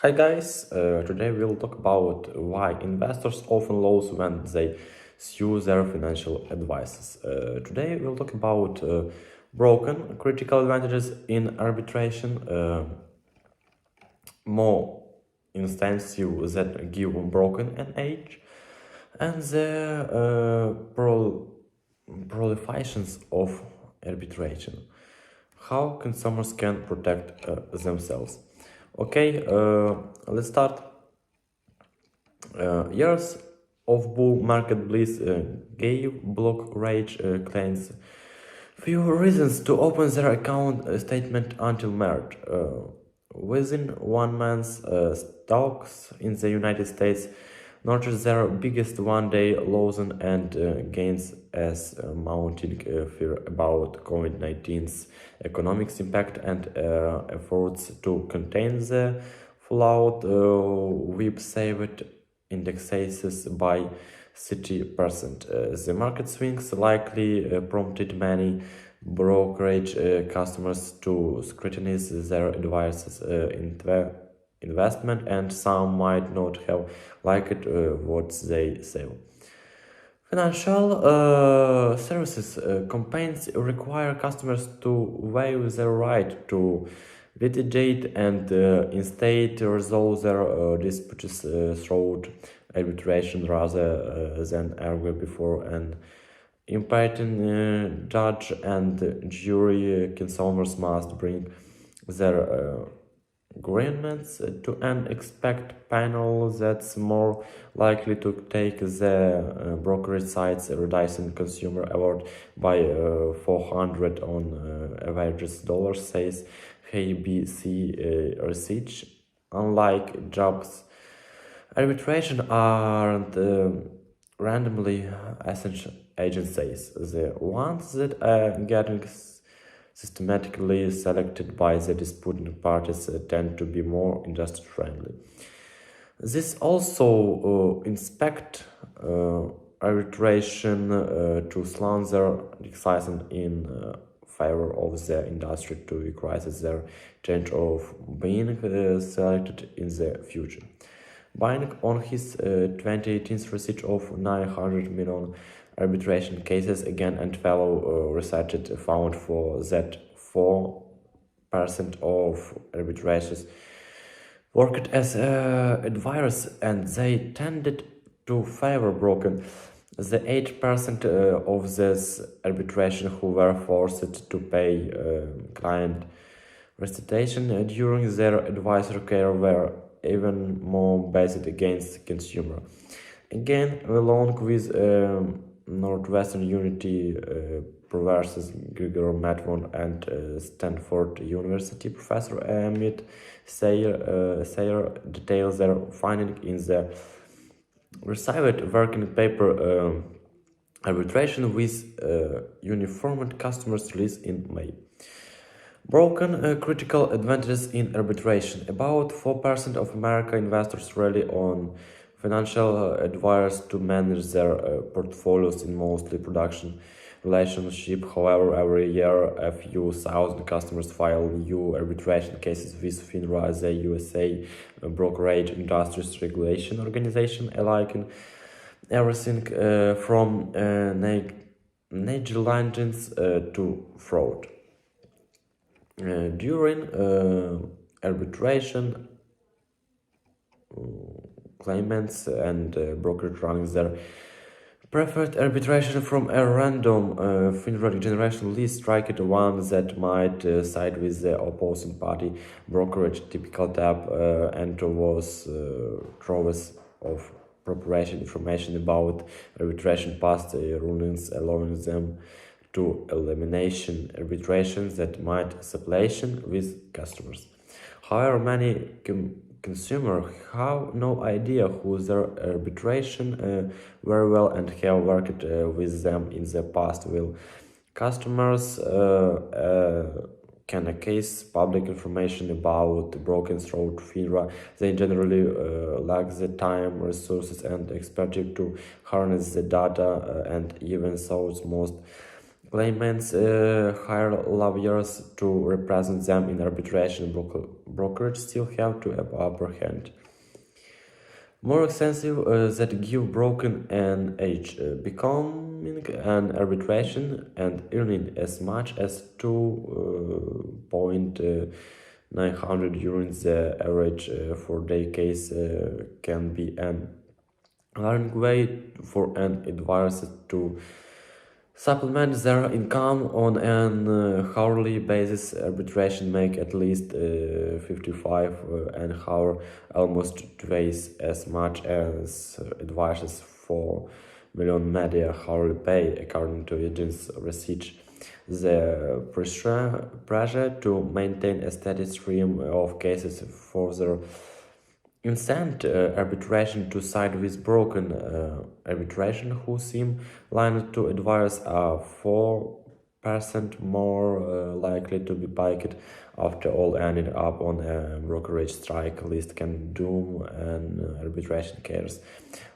Hi guys, today we'll talk about why investors often lose when they sue their financial advisors. Today we'll talk about broken critical advantages in arbitration, more instances that give broken an age, and the proliferations of arbitration. How consumers can protect themselves. Okay, let's start. Years of bull market bliss gave brokerage clients few reasons to open their account statement until March. Within 1 month, stocks in the United States notched their biggest one-day lows and gains as mounting fear about COVID-19's economic impact and efforts to contain the fallout whip-saved indexes by 30%. The market swings likely prompted many brokerage customers to scrutinize their advisors' investment, and some might not have liked what they say. Financial services campaigns require customers to waive their right to litigate and instead resolve their disputes through arbitration rather than argue before an impartial judge and jury. Consumers must bring their agreements to an expect panel that's more likely to take the brokerage site's reducing consumer award by 400 on average dollars, says ABC research. Unlike jobs, arbitration aren't randomly assigned agencies. The ones that are getting systematically selected by the disputing parties tend to be more industry friendly. This also inspect arbitration to slander legislation in favor of the industry to increase their chance of being selected in the future. Buying on his 2018 research of 900 million arbitration cases, again and fellow researchers found for that 4% of arbitrations worked as advisors and they tended to favor broken. The 8% of this arbitration who were forced to pay client restitution during their advisor care were even more based against consumer. Again, along with Northwestern Unity versus Gregor Matvon and Stanford University professor Amit Sayer details their finding in the received working paper arbitration with uniformed customers release in May. Broken critical advantages in arbitration. About 4% of American investors rely on financial advisors to manage their portfolios in mostly production relationship. However, every year a few thousand customers file new arbitration cases with FINRA, the USA Brokerage Industries Regulation Organization, alike in everything from negligence to fraud. During arbitration, claimants and brokers running their preferred arbitration from a random FINRA generation list, strike one that might side with the opposing party. Brokerage typical tab and was troves of preparation information about arbitration past rulings, allowing them to elimination arbitrations that might separation with customers. However, many consumers have no idea who their arbitration very well and have worked with them in the past. Will customers can access public information about broken through FINRA? They generally lack the time, resources, and expertise to harness the data, and even so, most Claimants hire lawyers to represent them in arbitration. Brokerage still have to have upper hand. More extensive that give broken an age, becoming an arbitration and earning as much as 2.900 euros the average for their case can be an alarming way for an advisor to supplement their income on an hourly basis. Arbitration make at least 55 an hour, almost twice as much as advisors for million media hourly pay, according to agents' research. The pressure to maintain a steady stream of cases further incent arbitration to side with broken arbitration who seem lined to advise are 4% more likely to be picked. After all, ending up on a brokerage strike list can doom an arbitration case.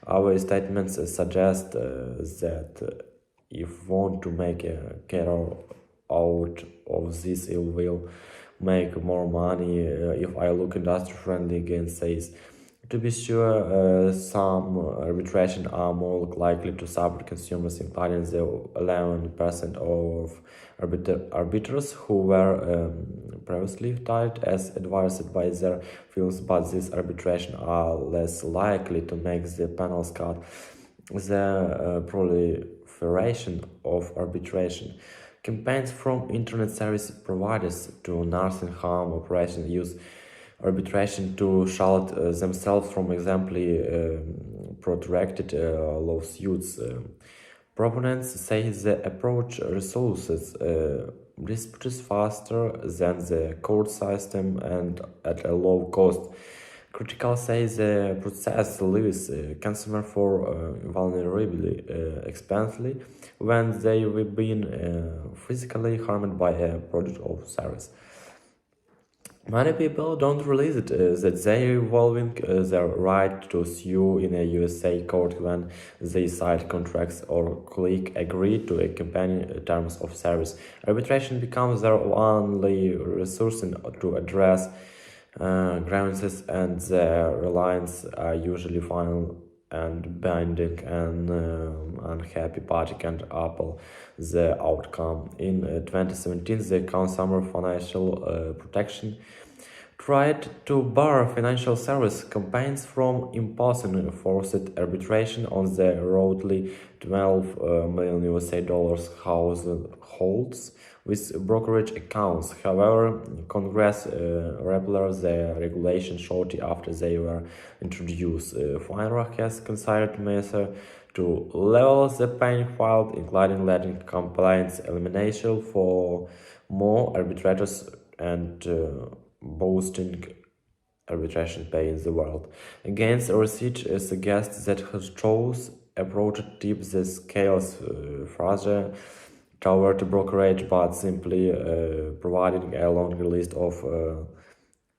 Our statements suggest that if want to make a career out of this, it will make more money. If I look industry friendly again says, to be sure, some arbitration are more likely to support consumers, including the 11% of arbiters who were previously tied as advised by their firms, but this arbitration are less likely to make the panels cut. The proliferation of arbitration campaigns from internet service providers to nursing home operations use arbitration to shield themselves from exemplary protracted lawsuits. Proponents say the approach resolves disputes faster than the court system and at a low cost. Critics say the process leaves consumers for vulnerably expensively when they have been physically harmed by a product or service. Many people don't realize it, that they are involving their right to sue in a USA court when they sign contracts or click agree to accompanying terms of service. Arbitration becomes their only resource to address grievances, and their reliance are usually final and binding. An unhappy party can appeal the outcome. In 2017, the Consumer Financial Protection tried to bar financial service companies from imposing forced arbitration on the roughly 12 million USA dollars households with brokerage accounts. However, Congress repealed the regulation shortly after they were introduced. FINRA has considered measures to level the playing field, including letting compliance elimination for more arbitrators and boosting arbitration pay in the world. Against research suggests that his choice approach tips the scales further toward brokerage, but simply providing a longer list of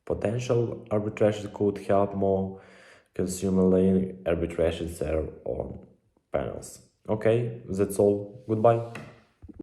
potential arbitrations could help more consumer-led arbitrations there on panels. Okay, that's all. Goodbye.